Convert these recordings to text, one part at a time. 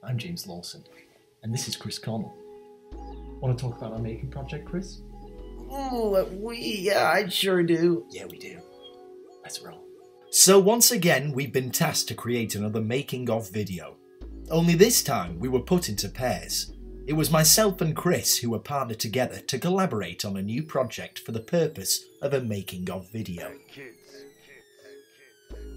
I'm James Lawson, and this is Chris Connell. Want to talk about our making project, Chris? Yeah, I sure do. Yeah, we do. Let's roll. So once again, we've been tasked to create another making of video. Only this time, we were put into pairs. It was myself and Chris who were partnered together to collaborate on a new project for the purpose of a making of video.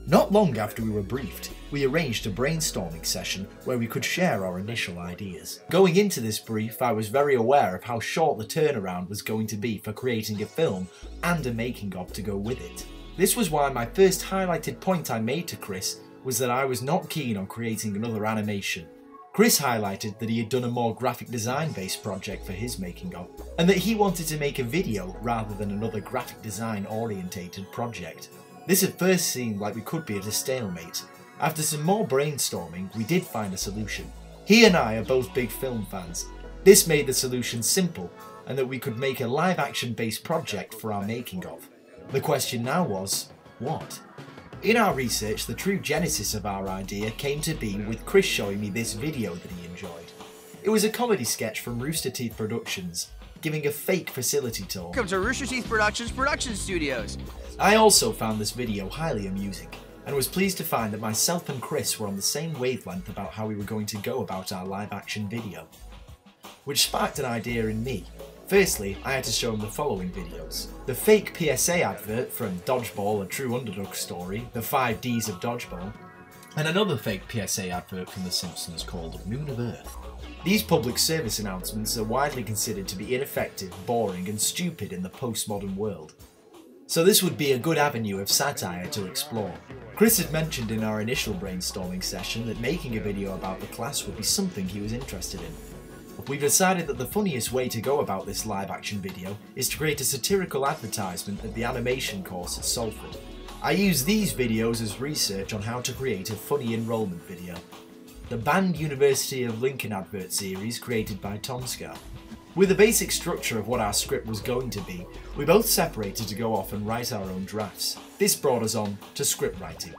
Not long after we were briefed, we arranged a brainstorming session where we could share our initial ideas. Going into this brief, I was very aware of how short the turnaround was going to be for creating a film and a making of to go with it. This was why my first highlighted point I made to Chris was that I was not keen on creating another animation. Chris highlighted that he had done a more graphic design based project for his making of, and that he wanted to make a video rather than another graphic design orientated project. This at first seemed like we could be at a stalemate. After some more brainstorming, we did find a solution. He and I are both big film fans. This made the solution simple, and that we could make a live action based project for our making of. The question now was, what? In our research, the true genesis of our idea came to be with Chris showing me this video that he enjoyed. It was a comedy sketch from Rooster Teeth Productions, giving a fake facility tour. Welcome to Rooster Teeth Productions production studios. I also found this video highly amusing, and was pleased to find that myself and Chris were on the same wavelength about how we were going to go about our live action video, which sparked an idea in me. Firstly, I had to show him the following videos. The fake PSA advert from Dodgeball, A True Underdog Story, the 5 Ds of Dodgeball, and another fake PSA advert from The Simpsons called Moon of Earth. These public service announcements are widely considered to be ineffective, boring and stupid in the postmodern world. So this would be a good avenue of satire to explore. Chris had mentioned in our initial brainstorming session that making a video about the class would be something he was interested in. We've decided that the funniest way to go about this live action video is to create a satirical advertisement of the animation course at Salford. I use these videos as research on how to create a funny enrolment video. The banned University of Lincoln advert series created by Tom Scar. With the basic structure of what our script was going to be, we both separated to go off and write our own drafts. This brought us on to script writing.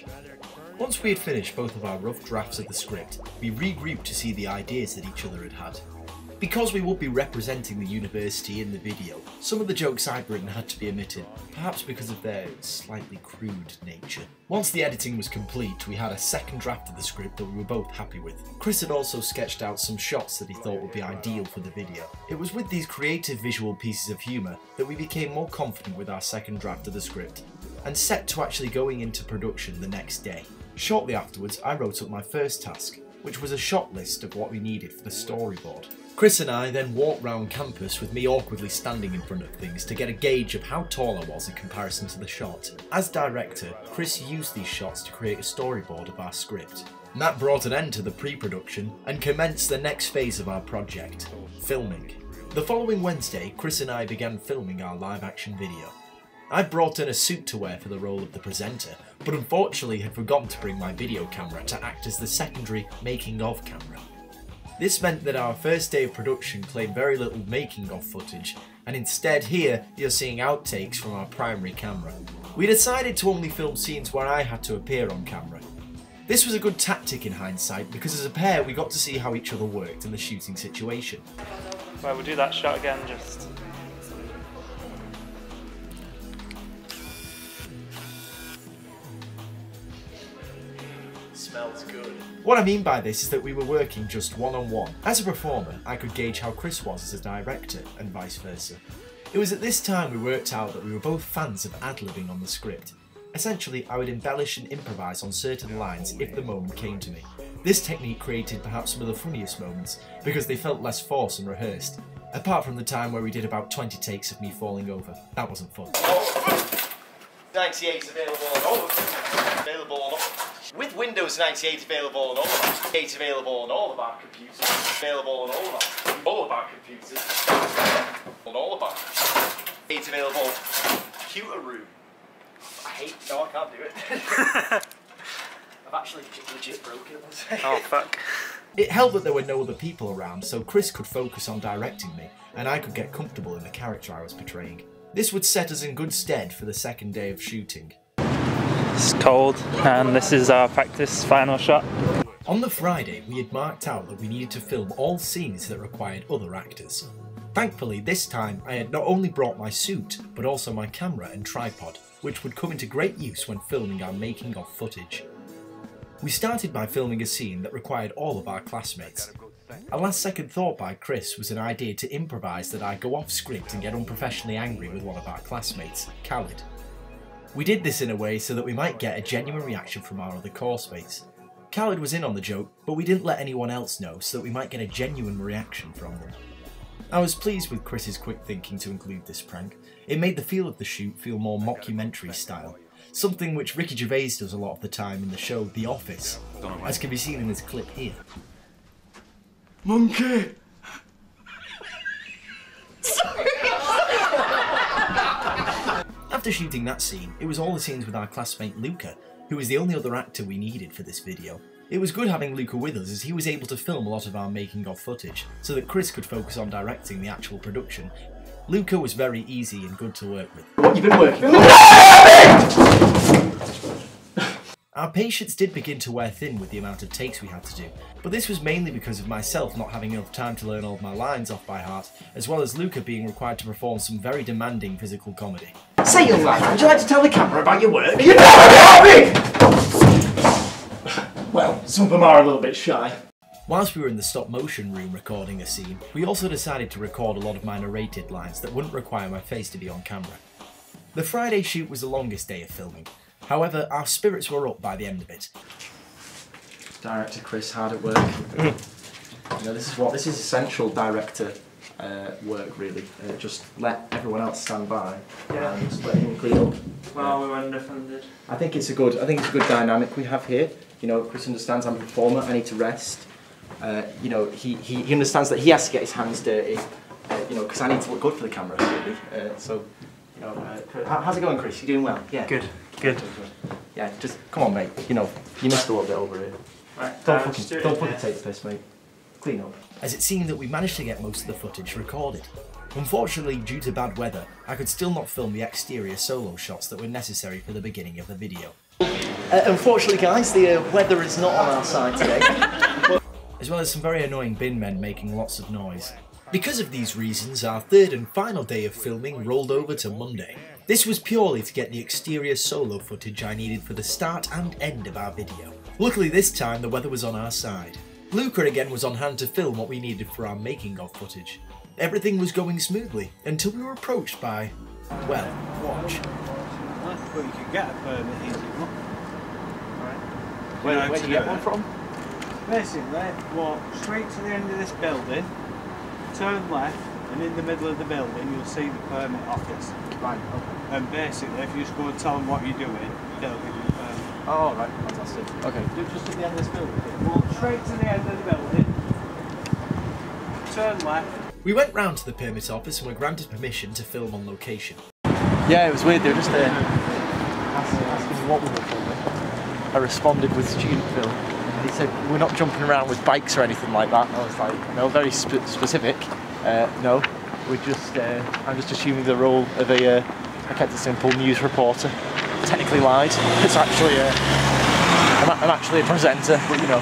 Once we had finished both of our rough drafts of the script, we regrouped to see the ideas that each other had had. Because we would be representing the university in the video, some of the jokes I'd written had to be omitted, perhaps because of their slightly crude nature. Once the editing was complete, we had a second draft of the script that we were both happy with. Chris had also sketched out some shots that he thought would be ideal for the video. It was with these creative visual pieces of humour that we became more confident with our second draft of the script, and set to actually going into production the next day. Shortly afterwards, I wrote up my first task, which was a shot list of what we needed for the storyboard. Chris and I then walked round campus with me awkwardly standing in front of things to get a gauge of how tall I was in comparison to the shot. As director, Chris used these shots to create a storyboard of our script. And that brought an end to the pre-production and commenced the next phase of our project, filming. The following Wednesday, Chris and I began filming our live action video. I brought in a suit to wear for the role of the presenter, but unfortunately had forgotten to bring my video camera to act as the secondary making of camera. This meant that our first day of production claimed very little making of footage, and instead here you're seeing outtakes from our primary camera. We decided to only film scenes where I had to appear on camera. This was a good tactic in hindsight because as a pair we got to see how each other worked in the shooting situation. Right, we'll do that shot again just... Smells good. What I mean by this is that we were working just one-on-one. As a performer, I could gauge how Chris was as a director, and vice versa. It was at this time we worked out that we were both fans of ad-libbing on the script. Essentially, I would embellish and improvise on certain lines if the moment came to me. This technique created perhaps some of the funniest moments, because they felt less forced and rehearsed. Apart from the time where we did about 20 takes of me falling over. That wasn't fun. 98 available on all with Windows 98 available on all of our available on all of our computers. Available on all of our computers. On all of our it's available. Computer room. I can't do it. I've actually legit broken it. Oh fuck. It helped that there were no other people around, so Chris could focus on directing me, and I could get comfortable in the character I was portraying. This would set us in good stead for the second day of shooting. It's cold, and this is our practice final shot. On the Friday, we had marked out that we needed to film all scenes that required other actors. Thankfully, this time I had not only brought my suit, but also my camera and tripod, which would come into great use when filming our making of footage. We started by filming a scene that required all of our classmates. A last second thought by Chris was an idea to improvise that I go off script and get unprofessionally angry with one of our classmates, Khaled. We did this in a way so that we might get a genuine reaction from our other course mates. Khaled was in on the joke, but we didn't let anyone else know so that we might get a genuine reaction from them. I was pleased with Chris's quick thinking to include this prank. It made the feel of the shoot feel more mockumentary style, something which Ricky Gervais does a lot of the time in the show The Office, as can be seen in this clip here. Monkey! After shooting that scene, it was all the scenes with our classmate Luca, who was the only other actor we needed for this video. It was good having Luca with us as he was able to film a lot of our making of footage, so that Chris could focus on directing the actual production. Luca was very easy and good to work with. What you've been working on? Our patience did begin to wear thin with the amount of takes we had to do, but this was mainly because of myself not having enough time to learn all of my lines off by heart, as well as Luca being required to perform some very demanding physical comedy. Say, young lad, would you like to tell the camera about your work? You never help me! Well, some of them are a little bit shy. Whilst we were in the stop motion room recording a scene, we also decided to record a lot of my narrated lines that wouldn't require my face to be on camera. The Friday shoot was the longest day of filming. However, our spirits were up by the end of it. Director Chris, hard at work. You know, this is essential director work, really. Just let everyone else stand by and just let him clean up. Well, we were underfunded. I think it's a good dynamic we have here. You know, Chris understands I'm a performer. I need to rest. You know, he understands that he has to get his hands dirty. You know, because I need to look good for the camera, really. So, you know, how's it going, Chris? You doing well? Yeah. Good. Good. Yeah, just come on, mate. You know, you missed a little bit over here. Right, Don't fucking take the piss, mate. Clean up. As it seemed that we managed to get most of the footage recorded. Unfortunately, due to bad weather, I could still not film the exterior solo shots that were necessary for the beginning of the video. Unfortunately, guys, the weather is not on our side today. As well as some very annoying bin men making lots of noise. Because of these reasons, our third and final day of filming rolled over to Monday. This was purely to get the exterior solo footage I needed for the start and end of our video. Luckily this time the weather was on our side. Luca again was on hand to film what we needed for our making of footage. Everything was going smoothly until we were approached by, well, watch. Well, you can get a permit easy enough. Where did you get one from? Basically, walk straight to the end of this building, turn left, and in the middle of the building you'll see the permit office. Right, okay. And basically, if you just go and tell them what you're doing, they'll give you a permit. Oh, right, fantastic. Okay, just at the end of this building. Walk straight to the end of the building, turn left. We went round to the permit office and were granted permission to film on location. Yeah, it was weird. They were just asking me what we were filming. I responded with student film. And he said, we're not jumping around with bikes or anything like that. And I was like, no, very specific. No, we're just, I'm just assuming the role of I kept it simple, news reporter. Technically lied. It's actually, I'm actually a presenter, but you know,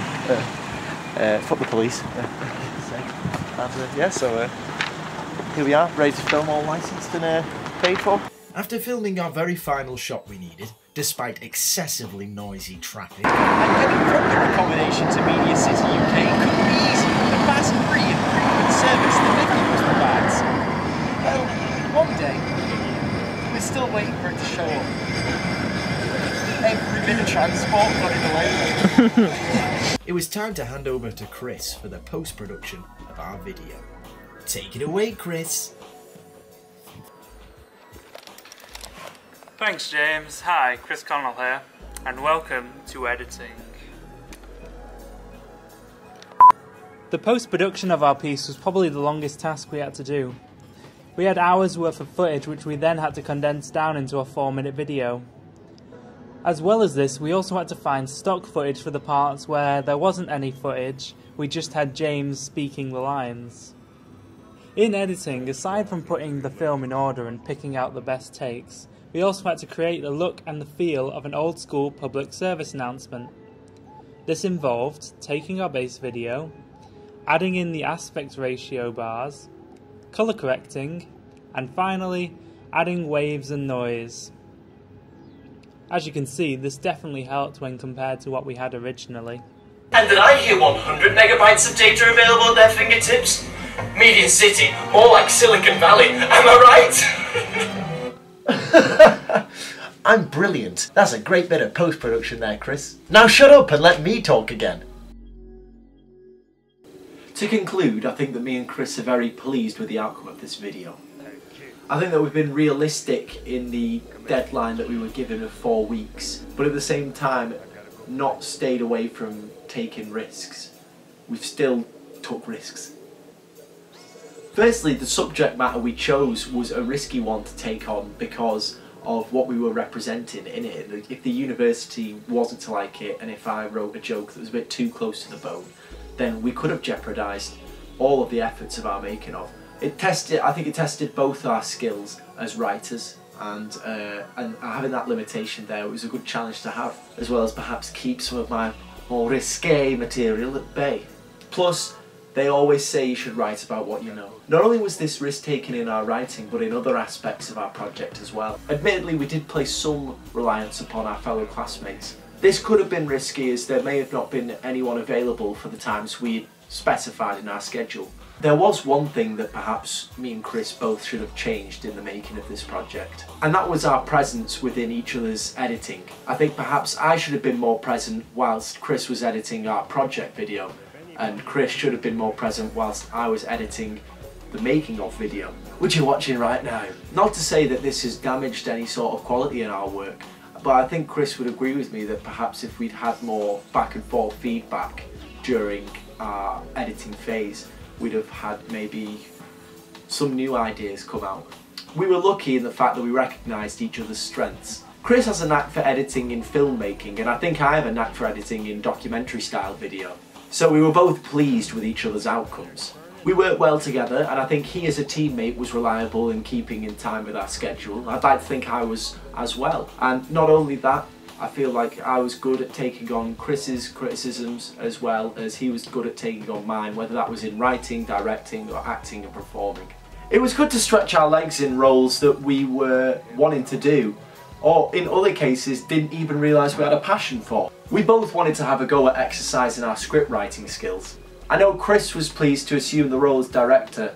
fuck the police. So here we are, ready to film, all licensed and paid for. After filming our very final shot we needed, despite excessively noisy traffic, And getting from your accommodation to Media City UK could be easy with the fast, free and frequent service the Vicky's provides. Well, one day, we're still waiting for it to show up. Every bit of transport got in the way. it was time to hand over to Chris for the post-production of our video. Take it away, Chris! Thanks, James. Hi, Chris Connell here, and welcome to editing. The post-production of our piece was probably the longest task we had to do. We had hours worth of footage which we then had to condense down into a 4-minute video. As well as this, we also had to find stock footage for the parts where there wasn't any footage, we just had James speaking the lines. In editing, aside from putting the film in order and picking out the best takes, we also had to create the look and the feel of an old school public service announcement. This involved taking our base video, adding in the aspect ratio bars, colour correcting, and finally adding waves and noise. As you can see, this definitely helped when compared to what we had originally. And did I hear 100 megabytes of data available at their fingertips? Median City, more like Silicon Valley, am I right? I'm brilliant. That's a great bit of post-production there, Chris. Now shut up and let me talk again. To conclude, I think that me and Chris are very pleased with the outcome of this video. I think that we've been realistic in the deadline that we were given of 4 weeks, but at the same time not stayed away from taking risks. We've still took risks. Firstly, the subject matter we chose was a risky one to take on because of what we were representing in it. If the university wasn't to like it, and if I wrote a joke that was a bit too close to the bone, then we could have jeopardised all of the efforts of our making of. I think it tested both our skills as writers, and having that limitation there, it was a good challenge to have, as well as perhaps keep some of my more risque material at bay. Plus, they always say you should write about what you know. Not only was this risk taken in our writing, but in other aspects of our project as well. Admittedly, we did place some reliance upon our fellow classmates. This could have been risky, as there may have not been anyone available for the times we specified in our schedule. There was one thing that perhaps me and Chris both should have changed in the making of this project, and that was our presence within each other's editing. I think perhaps I should have been more present whilst Chris was editing our project video, and Chris should have been more present whilst I was editing the making of video, which you're watching right now. Not to say that this has damaged any sort of quality in our work, but I think Chris would agree with me that perhaps if we'd had more back and forth feedback during our editing phase, we'd have had maybe some new ideas come out. We were lucky in the fact that we recognised each other's strengths. Chris has a knack for editing in filmmaking, and I think I have a knack for editing in documentary style video. So we were both pleased with each other's outcomes. We worked well together, and I think he as a teammate was reliable in keeping in time with our schedule. I'd like to think I was as well. And not only that, I feel like I was good at taking on Chris's criticisms as well as he was good at taking on mine, whether that was in writing, directing, or acting and performing. It was good to stretch our legs in roles that we were wanting to do, or in other cases didn't even realise we had a passion for. We both wanted to have a go at exercising our script writing skills. I know Chris was pleased to assume the role as director,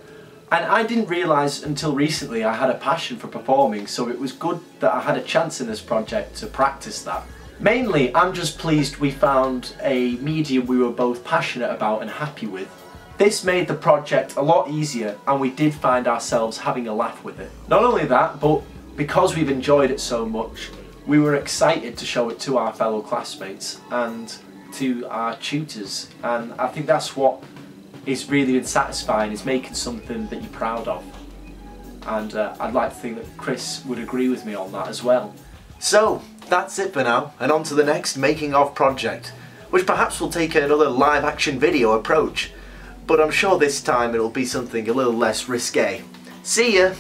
and I didn't realise until recently I had a passion for performing, so it was good that I had a chance in this project to practice that. Mainly, I'm just pleased we found a medium we were both passionate about and happy with. This made the project a lot easier, and we did find ourselves having a laugh with it. Not only that, but because we've enjoyed it so much, we were excited to show it to our fellow classmates and to our tutors, and I think that's what is really satisfying, is making something that you're proud of. And I'd like to think that Chris would agree with me on that as well. So, that's it for now, and on to the next making of project, which perhaps will take another live action video approach, but I'm sure this time it'll be something a little less risque. See ya!